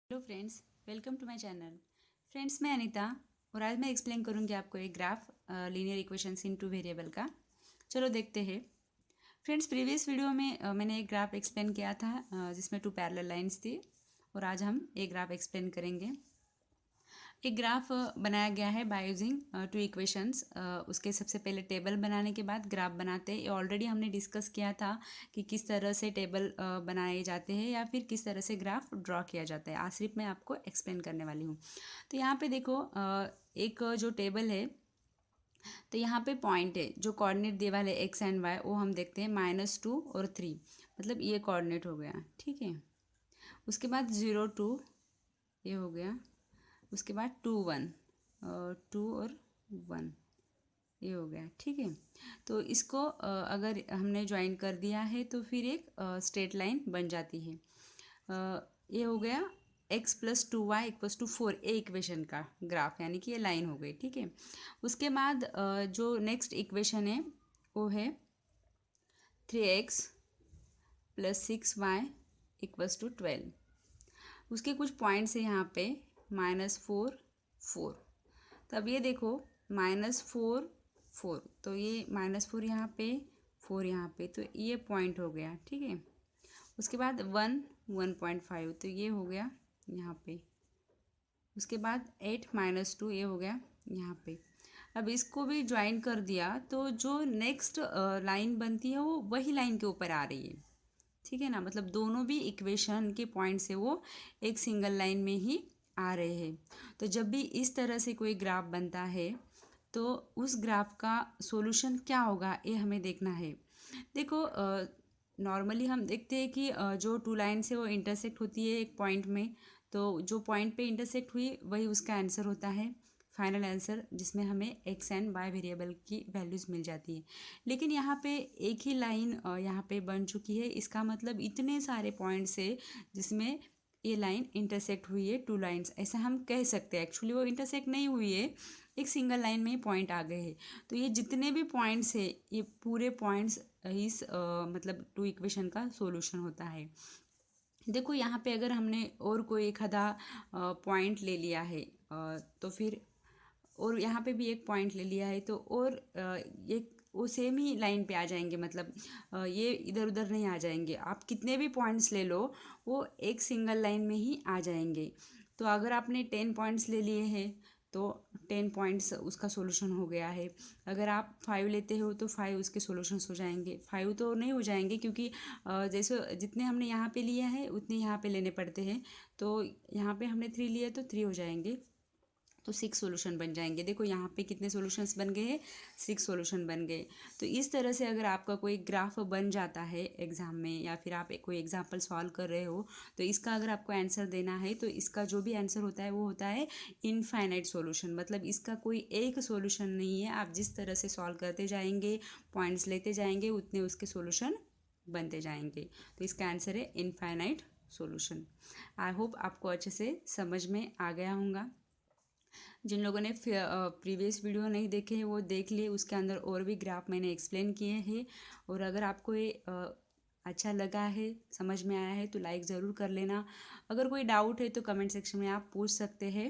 Hello friends, welcome to my channel. Friends, मैं अनीता और आज मैं एक्सप्लेन करूंगी आपको एक graph linear equations in two variable का। चलो देखते हैं। फ्रेंड्स, प्रीवियस वीडियो में मैंने एक ग्राफ एक्सप्लेन किया था जिसमें टू पैरेलल लाइंस थी और आज हम एक ग्राफ एक्सप्लेन करेंगे। एक ग्राफ बनाया गया है बाय यूजिंग टू इक्वेशंस। उसके सबसे पहले टेबल बनाने के बाद ग्राफ बनाते हैं। ये ऑलरेडी हमने डिस्कस किया था कि किस तरह से टेबल बनाए जाते हैं या फिर किस तरह से ग्राफ ड्रॉ किया जाता है। आज सिर्फ मैं आपको एक्सप्लेन करने वाली हूँ। तो यहाँ पे देखो, एक जो टेबल है, तो यहाँ पे पॉइंट है, जो कोऑर्डिनेट दिए वाले एक्स एंड वाई, वो हम देखते हैं -2 और 3, मतलब ये कोऑर्डिनेट हो गया, ठीक है। उसके बाद 0 2 ये हो गया। उसके बाद 2 1, 2 और 1 ये हो गया, ठीक है। तो इसको अगर हमने ज्वाइन कर दिया है तो फिर एक स्ट्रेट लाइन बन जाती है। ये हो गया x+2y=4, ए इक्वेशन का ग्राफ, यानी कि ये लाइन हो गई, ठीक है। उसके बाद जो नेक्स्ट इक्वेशन है वो है 3x + 6y = 12। उसके कुछ पॉइंट्स है यहाँ पे -4 4। तो अब ये देखो, -4 4, तो ये -4 यहाँ पे, 4 यहाँ पे, तो ये पॉइंट हो गया, ठीक है। उसके बाद 1 1.5, तो ये हो गया यहाँ पे। उसके बाद 8 -2 ये हो गया यहाँ पे। अब इसको भी ज्वाइन कर दिया तो जो नेक्स्ट लाइन बनती है वो वही लाइन के ऊपर आ रही है, ठीक है ना। मतलब दोनों भी इक्वेशन के पॉइंट से वो एक सिंगल लाइन में ही आ रहे हैं। तो जब भी इस तरह से कोई ग्राफ बनता है तो उस ग्राफ का सॉल्यूशन क्या होगा ये हमें देखना है। देखो, नॉर्मली हम देखते हैं कि जो टू लाइन से वो इंटरसेक्ट होती है एक पॉइंट में, तो जो पॉइंट पे इंटरसेक्ट हुई वही उसका आंसर होता है, फाइनल आंसर, जिसमें हमें एक्स एंड वाई वेरिएबल की वैल्यूज़ मिल जाती है। लेकिन यहाँ पे एक ही लाइन यहाँ पे बन चुकी है, इसका मतलब इतने सारे पॉइंट्स है जिसमें ये लाइन इंटरसेक्ट हुई है, टू लाइंस, ऐसा हम कह सकते हैं। एक्चुअली वो इंटरसेक्ट नहीं हुई है, एक सिंगल लाइन में ही पॉइंट आ गए हैं। तो ये जितने भी पॉइंट्स है, ये पूरे पॉइंट्स इस मतलब टू इक्वेशन का सॉल्यूशन होता है। देखो यहाँ पे अगर हमने और कोई एक आधा पॉइंट ले लिया है, तो फिर और यहाँ पे भी एक पॉइंट ले लिया है, तो और एक वो सेम ही लाइन पे आ जाएंगे, मतलब ये इधर उधर नहीं आ जाएंगे। आप कितने भी पॉइंट्स ले लो वो एक सिंगल लाइन में ही आ जाएंगे। तो अगर आपने 10 पॉइंट्स ले लिए हैं तो 10 पॉइंट्स उसका सॉल्यूशन हो गया है। अगर आप 5 लेते हो तो 5 उसके सॉल्यूशंस हो जाएंगे। 5 तो नहीं हो जाएंगे क्योंकि जैसे जितने हमने यहाँ पे लिया है उतने यहाँ पे लेने पड़ते हैं। तो यहाँ पे हमने 3 लिया तो 3 हो जाएंगे, तो 6 सॉल्यूशन बन जाएंगे। देखो यहाँ पे कितने सॉल्यूशंस बन गए हैं, 6 सॉल्यूशन बन गए। तो इस तरह से अगर आपका कोई ग्राफ बन जाता है एग्जाम में, या फिर आप कोई एग्जाम्पल सॉल्व कर रहे हो, तो इसका अगर आपको आंसर देना है तो इसका जो भी आंसर होता है वो होता है इनफाइनाइट सॉल्यूशन। मतलब इसका कोई एक सॉल्यूशन नहीं है, आप जिस तरह से सॉल्व करते जाएंगे, पॉइंट्स लेते जाएंगे, उतने उसके सॉल्यूशन बनते जाएंगे। तो इसका आंसर है इनफाइनाइट सॉल्यूशन। आई होप आपको अच्छे से समझ में आ गया होगा। जिन लोगों ने प्रीवियस वीडियो नहीं देखे हैं वो देख लिए, उसके अंदर और भी ग्राफ मैंने एक्सप्लेन किए हैं। और अगर आपको ये अच्छा लगा है, समझ में आया है, तो लाइक ज़रूर कर लेना। अगर कोई डाउट है तो कमेंट सेक्शन में आप पूछ सकते हैं।